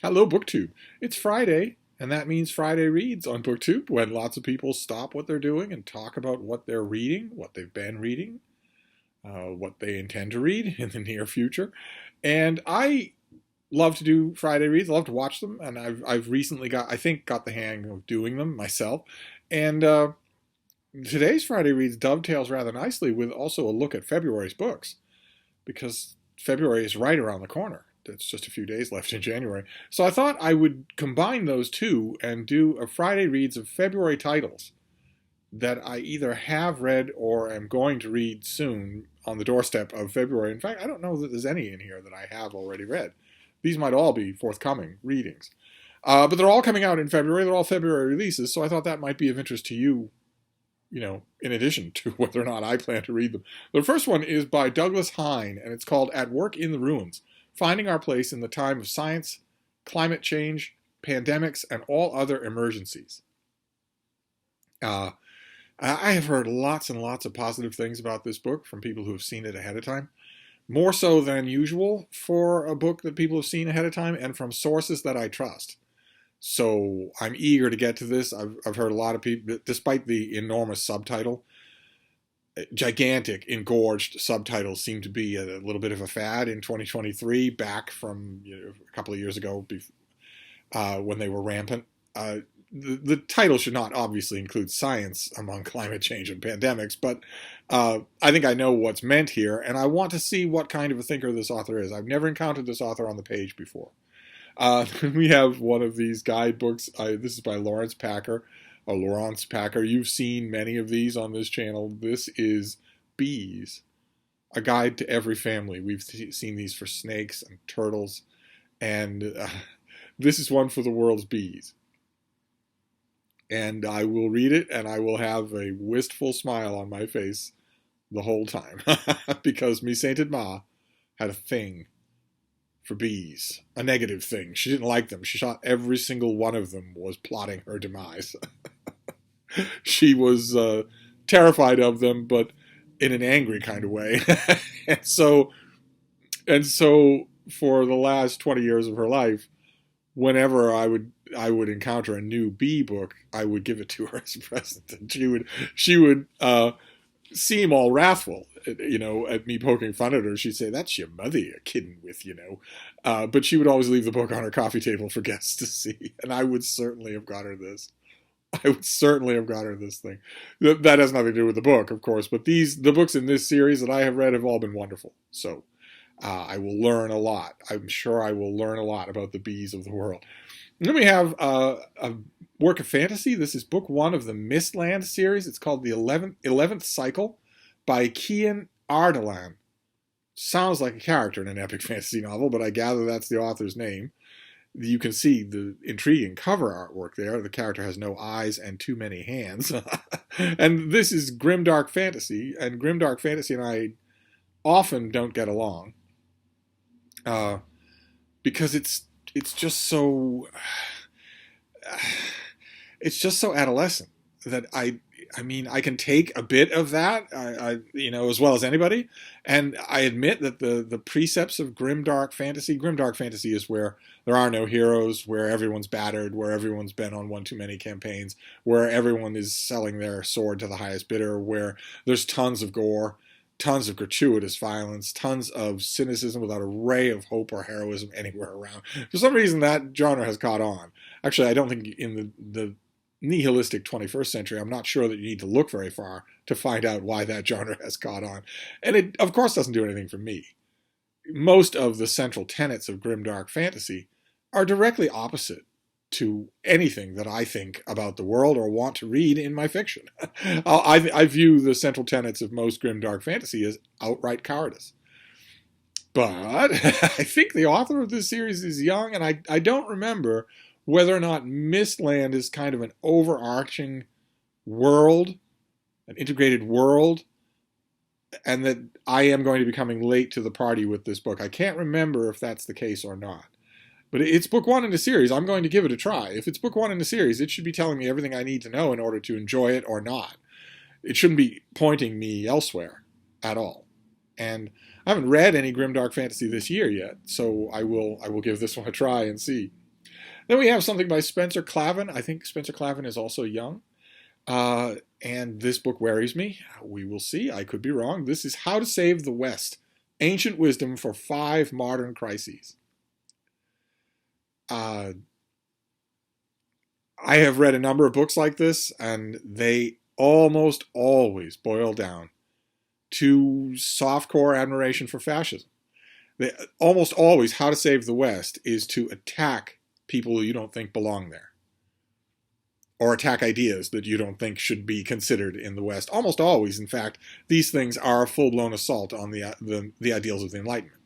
Hello, BookTube. It's Friday, and that means Friday Reads on BookTube, when lots of people stop what they're doing and talk about what they're reading, what they've been reading, what they intend to read in the near future. And I love to do Friday Reads. I love to watch them, and I've recently got the hang of doing them myself. And today's Friday Reads dovetails rather nicely with also a look at February's books, because February is right around the corner. It's just a few days left in January. So I thought I would combine those two and do a Friday Reads of February titles that I either have read or am going to read soon on the doorstep of February. In fact, I don't know that there's any in here that I have already read. These might all be forthcoming readings. But they're all coming out in February. They're all February releases, so I thought that might be of interest to you, in addition to whether or not I plan to read them. The first one is by Douglas Hine, and it's called At Work in the Ruins: Finding Our Place in the Time of Science, Climate Change, Pandemics, and All Other Emergencies. I have heard lots and lots of positive things about this book from people who have seen it ahead of time. More so than usual for a book that people have seen ahead of time, and from sources that I trust. So I'm eager to get to this. I've heard a lot of people, despite the enormous subtitle, gigantic, engorged subtitles seem to be a little bit of a fad in 2023, back from a couple of years ago when they were rampant. The title should not obviously include science among climate change and pandemics, but I think I know what's meant here, and I want to see what kind of a thinker this author is. I've never encountered this author on the page before. We have one of these guidebooks. This is by Lawrence Packer. Lawrence Packer. You've seen many of these on this channel. This is Bees, a guide to every family. We've seen these for snakes and turtles, and this is one for the world's bees. And I will read it, and I will have a wistful smile on my face the whole time, because me Sainted Ma had a thing for bees, a negative thing. She didn't like them. She thought every single one of them was plotting her demise. She was terrified of them, but in an angry kind of way. and so for the last 20 years of her life, whenever I would encounter a new bee book, I would give it to her as a present, and she would seem all wrathful, at me poking fun at her. She'd say, "That's your mother you're kidding with, but she would always leave the book on her coffee table for guests to see, and I would certainly have got her this. I would certainly have got her this thing. That has nothing to do with the book, of course, but the books in this series that I have read have all been wonderful. So I will learn a lot. I'm sure I will learn a lot about the bees of the world. And then we have a work of fantasy. This is book one of the Mistland series. It's called The 11th Cycle by Kian Ardalan. Sounds like a character in an epic fantasy novel, but I gather that's the author's name. You can see the intriguing cover artwork there. The character has no eyes and too many hands. And this is grimdark fantasy, and grimdark fantasy and I often don't get along. Because it's just so adolescent that I can take a bit of that, as well as anybody. And I admit that the precepts of grimdark fantasy is where there are no heroes, where everyone's battered, where everyone's been on one too many campaigns, where everyone is selling their sword to the highest bidder, where there's tons of gore, tons of gratuitous violence, tons of cynicism without a ray of hope or heroism anywhere around. For some reason, that genre has caught on. Actually, I don't think in the nihilistic 21st century, I'm not sure that you need to look very far to find out why that genre has caught on. And it, of course, doesn't do anything for me. Most of the central tenets of grimdark fantasy are directly opposite to anything that I think about the world or want to read in my fiction. I view the central tenets of most grimdark fantasy as outright cowardice. But I think the author of this series is young, and I don't remember whether or not Mistland is kind of an overarching world, an integrated world, and that I am going to be coming late to the party with this book. I can't remember if that's the case or not. But it's book one in a series. I'm going to give it a try. If it's book one in a series, it should be telling me everything I need to know in order to enjoy it or not. It shouldn't be pointing me elsewhere at all. And I haven't read any grimdark fantasy this year yet, so I will give this one a try and see. Then we have something by Spencer Clavin. I think Spencer Clavin is also young. And this book worries me. We will see. I could be wrong. This is How to Save the West. Ancient Wisdom for 5 Modern Crises. I have read a number of books like this, and they almost always boil down to softcore admiration for fascism. Almost always, How to Save the West is to attack people who you don't think belong there, or attack ideas that you don't think should be considered in the West. Almost always, in fact, these things are a full-blown assault on the ideals of the Enlightenment.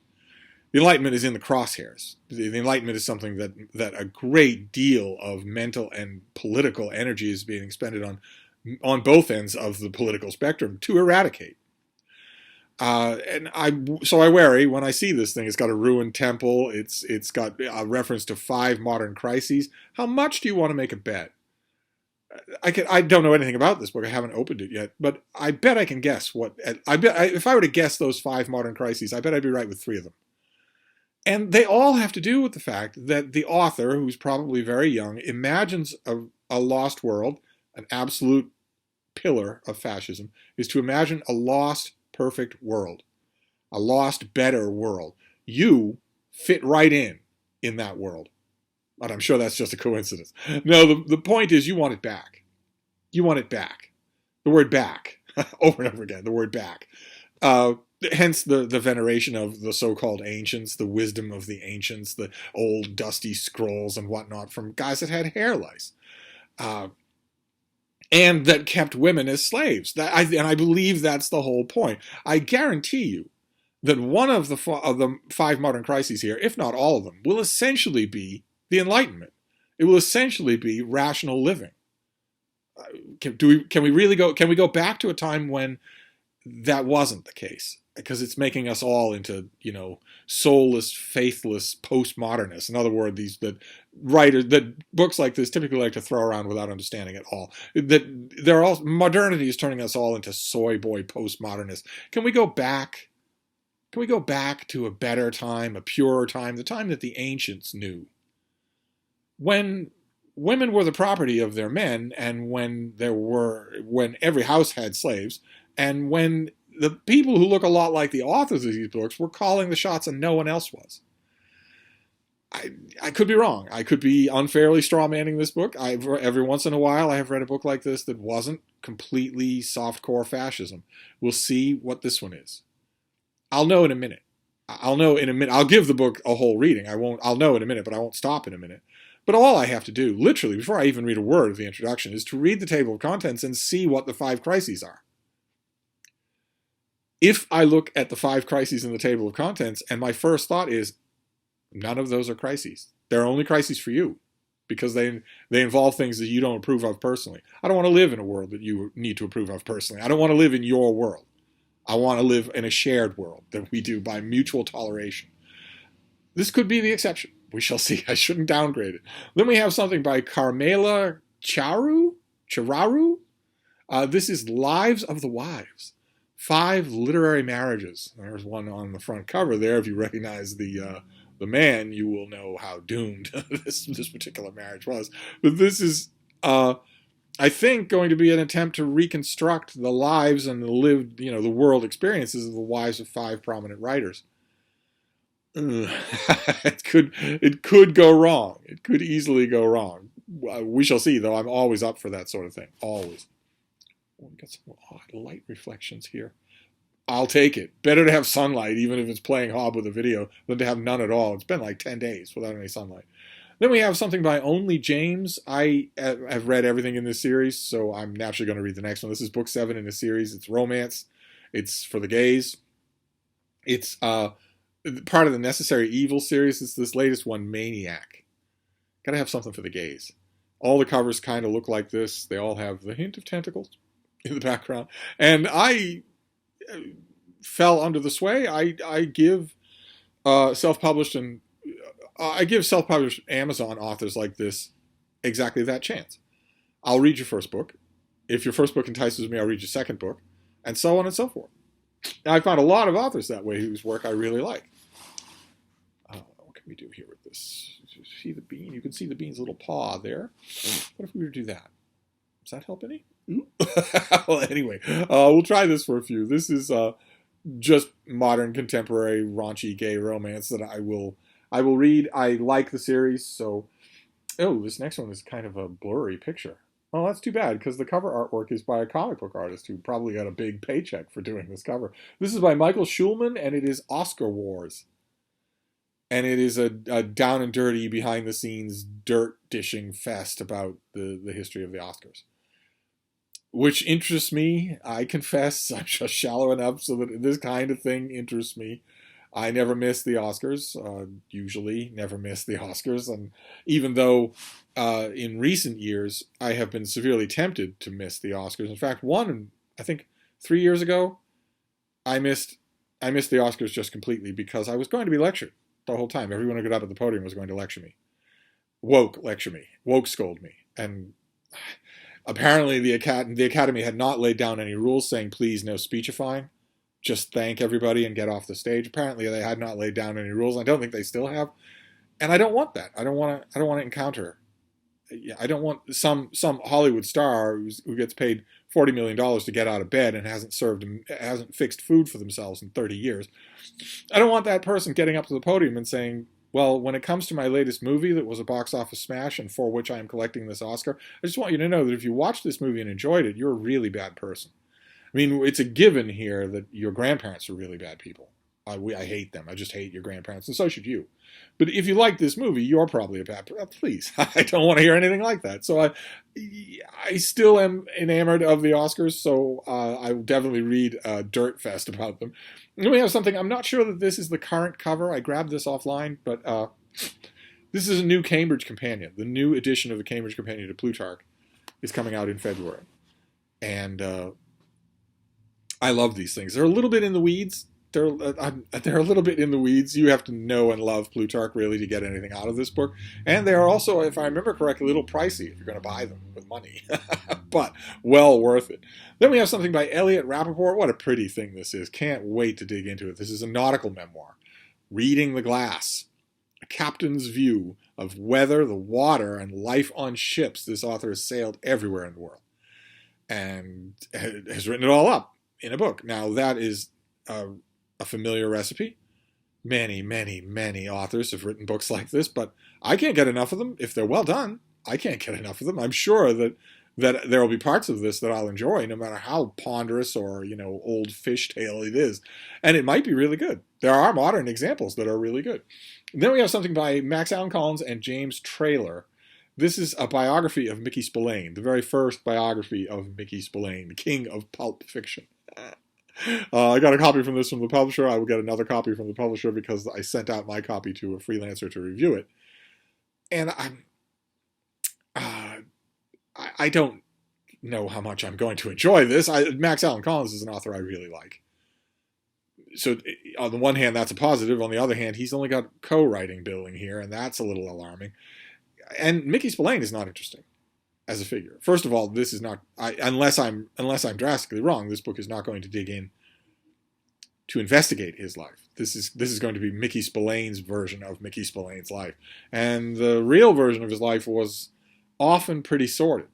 The Enlightenment is in the crosshairs. The Enlightenment is something that a great deal of mental and political energy is being expended on both ends of the political spectrum to eradicate. So I worry when I see this thing. It's got a ruined temple. It's got a reference to 5 modern crises. How much do you want to make a bet? I don't know anything about this book. I haven't opened it yet, but I bet I can guess what. If I were to guess those 5 modern crises, I bet I'd be right with 3 of them. And they all have to do with the fact that the author, who's probably very young, imagines a lost world. An absolute pillar of fascism is to imagine a lost, perfect world, a lost, better world. You fit right in that world. But I'm sure that's just a coincidence. No, the point is you want it back. You want it back. The word back. Over and over again, the word back. Hence the veneration of the so-called ancients, the wisdom of the ancients, the old dusty scrolls and whatnot from guys that had hair lice. And that kept women as slaves. And I believe that's the whole point. I guarantee you that one of the 5 modern crises here, if not all of them, will essentially be the Enlightenment. It will essentially be rational living. Can we go back to a time when that wasn't the case? Because it's making us all into, soulless, faithless postmodernists. In other words, that books like this typically like to throw around without understanding at all. Modernity is turning us all into soy boy postmodernists. Can we go back? Can we go back to a better time, a purer time, the time that the ancients knew, when women were the property of their men, and when every house had slaves, and when the people who look a lot like the authors of these books were calling the shots and no one else was. I could be wrong. I could be unfairly strawmanning this book. Every once in a while I have read a book like this that wasn't completely softcore fascism. We'll see what this one is. I'll know in a minute. I'll give the book a whole reading. I'll know in a minute, but I won't stop in a minute. But all I have to do, literally, before I even read a word of the introduction, is to read the table of contents and see what the 5 crises are. If I look at the 5 crises in the table of contents, and my first thought is, none of those are crises. They're only crises for you, because they involve things that you don't approve of personally. I don't want to live in a world that you need to approve of personally. I don't want to live in your world. I want to live in a shared world that we do by mutual toleration. This could be the exception. We shall see. I shouldn't downgrade it. Then we have something by Carmela Chararu. This is Lives of the Wives. 5 literary marriages. There's one on the front cover there. If you recognize the man, you will know how doomed this particular marriage was. But this is, I think, going to be an attempt to reconstruct the lives and the lived, the world experiences of the wives of 5 prominent writers. It could go wrong. It could easily go wrong. We shall see, though. I'm always up for that sort of thing. Always. We've got some odd light reflections here. I'll take it. Better to have sunlight, even if it's playing hob with a video, than to have none at all. It's been like 10 days without any sunlight. Then we have something by Only James. I have read everything in this series, so I'm naturally going to read the next one. This is book 7 in the series. It's romance. It's for the gays. It's part of the Necessary Evil series. It's this latest one, Maniac. Gotta have something for the gays. All the covers kind of look like this. They all have the hint of tentacles in the background. And I fell under the sway. I give self-published Amazon authors like this exactly that chance. I'll read your first book. If your first book entices me, I'll read your second book, and so on and so forth. I found a lot of authors that way whose work I really like. What can we do here with this? see the bean? You can see the bean's little paw there. What if we were to do that? Does that help any? Well, anyway, we'll try this for a few. This is just modern, contemporary, raunchy, gay romance that I will read. I like the series, so... Oh, this next one is kind of a blurry picture. Oh, that's too bad, because the cover artwork is by a comic book artist who probably got a big paycheck for doing this cover. This is by Michael Schulman, and it is Oscar Wars. And it is a down and dirty, behind-the-scenes, dirt-dishing fest about the history of the Oscars. Which interests me, I confess. I'm just shallow enough so that this kind of thing interests me. I never miss the Oscars, usually never miss the Oscars. And even though in recent years I have been severely tempted to miss the Oscars. In fact, I think 3 years ago, I missed the Oscars just completely because I was going to be lectured the whole time. Everyone who got up at the podium was going to lecture me. Woke scold me. And apparently the Academy had not laid down any rules saying, please, no speechifying. Just thank everybody and get off the stage. Apparently, they had not laid down any rules. I don't think they still have, and I don't want that. I don't want to encounter. I don't want some Hollywood star who gets paid $40 million to get out of bed and hasn't fixed food for themselves in 30 years. I don't want that person getting up to the podium and saying, "Well, when it comes to my latest movie that was a box office smash and for which I am collecting this Oscar, I just want you to know that if you watched this movie and enjoyed it, you're a really bad person." I mean, it's a given here that your grandparents are really bad people. I hate them. I just hate your grandparents, and so should you. But if you like this movie, you're probably a bad person. Please, I don't want to hear anything like that. So I still am enamored of the Oscars, so I will definitely read Dirt Fest about them. And then we have something, I'm not sure that this is the current cover. I grabbed this offline, but this is a new Cambridge Companion. The new edition of the Cambridge Companion to Plutarch is coming out in February. And... I love these things. They're a little bit in the weeds. They're a little bit in the weeds. You have to know and love Plutarch really to get anything out of this book. And they are also, if I remember correctly, a little pricey if you're going to buy them with money. But well worth it. Then we have something by Elliot Rappaport. What a pretty thing this is. Can't wait to dig into it. This is a nautical memoir. Reading the Glass. A captain's view of weather, the water, and life on ships. This author has sailed everywhere in the world. And has written it all up in a book. Now, that is a familiar recipe. Many, many, many authors have written books like this, but I can't get enough of them. If they're well done, I can't get enough of them. I'm sure that there will be parts of this that I'll enjoy, no matter how ponderous or, old fishtail it is. And it might be really good. There are modern examples that are really good. And then we have something by Max Allan Collins and James Traylor. This is a biography of Mickey Spillane, the very first biography of Mickey Spillane, the king of pulp fiction. I got a copy from this from the publisher. I will get another copy from the publisher because I sent out my copy to a freelancer to review it. And I don't know how much I'm going to enjoy this. Max Allan Collins is an author I really like. So on the one hand, that's a positive. On the other hand, he's only got co-writing billing here, and that's a little alarming. And Mickey Spillane is not interesting as a figure. First of all, this is not, unless I'm drastically wrong, this book is not going to dig in to investigate his life. This is going to be Mickey Spillane's version of Mickey Spillane's life. And the real version of his life was often pretty sordid.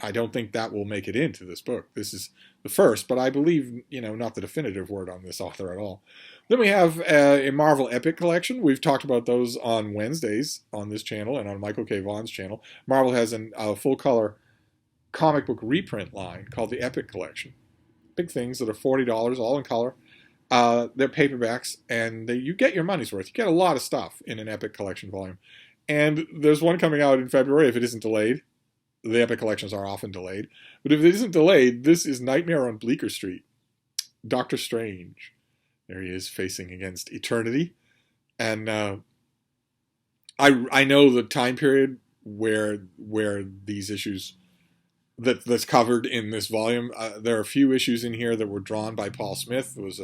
I don't think that will make it into this book. This is the first, but I believe, not the definitive word on this author at all. Then we have a Marvel Epic collection. We've talked about those on Wednesdays on this channel and on Michael K. Vaughan's channel. Marvel has a full-color comic book reprint line called the Epic Collection. Big things that are $40, all in color. They're paperbacks, and you get your money's worth. You get a lot of stuff in an Epic Collection volume. And there's one coming out in February if it isn't delayed. The Epic Collections are often delayed. But if it isn't delayed, this is Nightmare on Bleecker Street. Doctor Strange. There he is facing against eternity. And I know the time period where these issues that's covered in this volume. There are a few issues in here that were drawn by Paul Smith. It was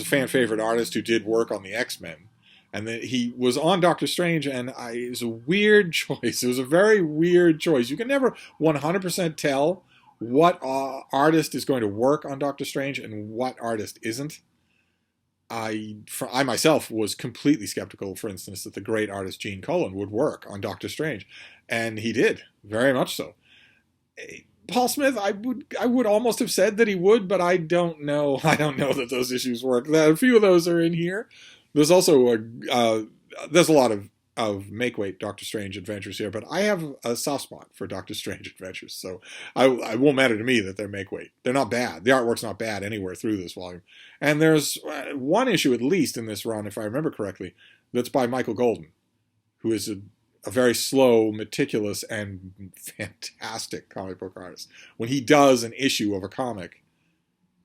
a fan favorite artist who did work on the X-Men. And then he was on Doctor Strange, and it was a weird choice. It was a very weird choice. You can never 100% tell what artist is going to work on Doctor Strange and what artist isn't. I myself was completely skeptical, for instance, that the great artist Gene Colan would work on Doctor Strange, and he did, very much so. Paul Smith, I would almost have said that he would, but I don't know. I don't know that those issues work. A few of those are in here. There's also there's a lot of make-weight Doctor Strange adventures here, but I have a soft spot for Doctor Strange adventures, so it won't matter to me that they're make-weight. They're not bad. The artwork's not bad anywhere through this volume. And there's one issue at least in this run, if I remember correctly, that's by Michael Golden, who is a very slow, meticulous, and fantastic comic book artist. When he does an issue of a comic,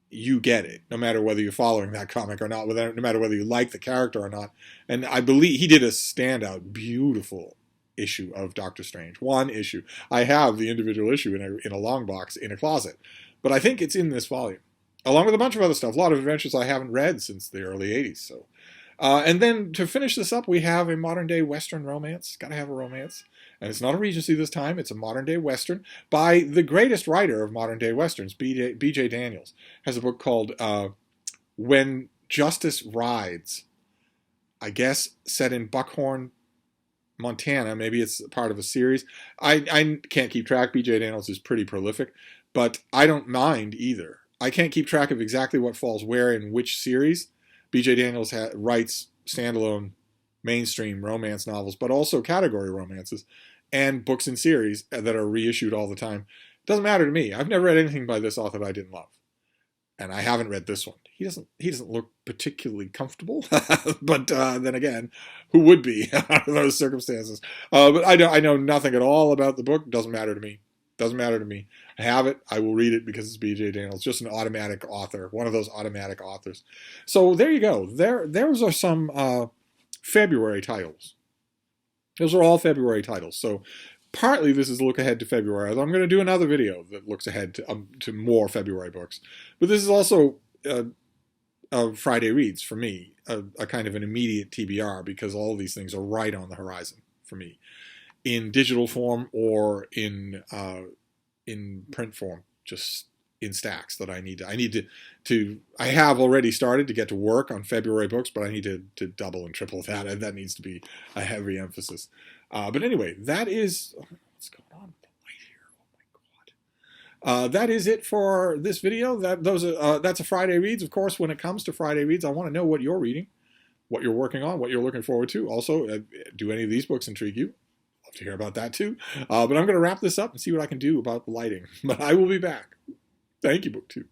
you get it, no matter whether you're following that comic or not, no matter whether you like the character or not. And I believe he did a standout, beautiful issue of Doctor Strange. One issue. I have the individual issue in a long box in a closet, but I think it's in this volume, along with a bunch of other stuff. A lot of adventures I haven't read since the early 80s. So, and then to finish this up, we have a modern-day Western romance. Got to have a romance. And it's not a Regency this time. It's a modern-day Western by the greatest writer of modern-day Westerns, B.J. Daniels. Has a book called When Justice Rides. I guess set in Buckhorn, Montana. Maybe it's part of a series. I can't keep track. B.J. Daniels is pretty prolific, but I don't mind either. I can't keep track of exactly what falls where in which series. B.J. Daniels writes standalone mainstream romance novels, but also category romances and books in series that are reissued all the time. Doesn't matter to me. I've never read anything by this author that I didn't love, and I haven't read this one. He doesn't look particularly comfortable, but then again, who would be under those circumstances? But I know nothing at all about the book. Doesn't matter to me. Doesn't matter to me. I have it. I will read it because it's B.J. Daniels, just an automatic author, one of those automatic authors. So there you go. Those are some February titles. Those are all February titles. So partly this is a look ahead to February. I'm going to do another video that looks ahead to more February books. But this is also Friday Reads for me, a kind of an immediate TBR, because all these things are right on the horizon for me, in digital form or in print form, just in stacks that I need to I have already started to get to work on February books, but I need to double and triple that, and that needs to be a heavy emphasis. But anyway, that is what's going on with the light here. Oh my god. That is it for this video. That's a Friday Reads. Of course, when it comes to Friday Reads, I want to know what you're reading, what you're working on, what you're looking forward to. Also, do any of these books intrigue you? Love to hear about that too. But I'm going to wrap this up and see what I can do about the lighting. But I will be back. Thank you, BookTube.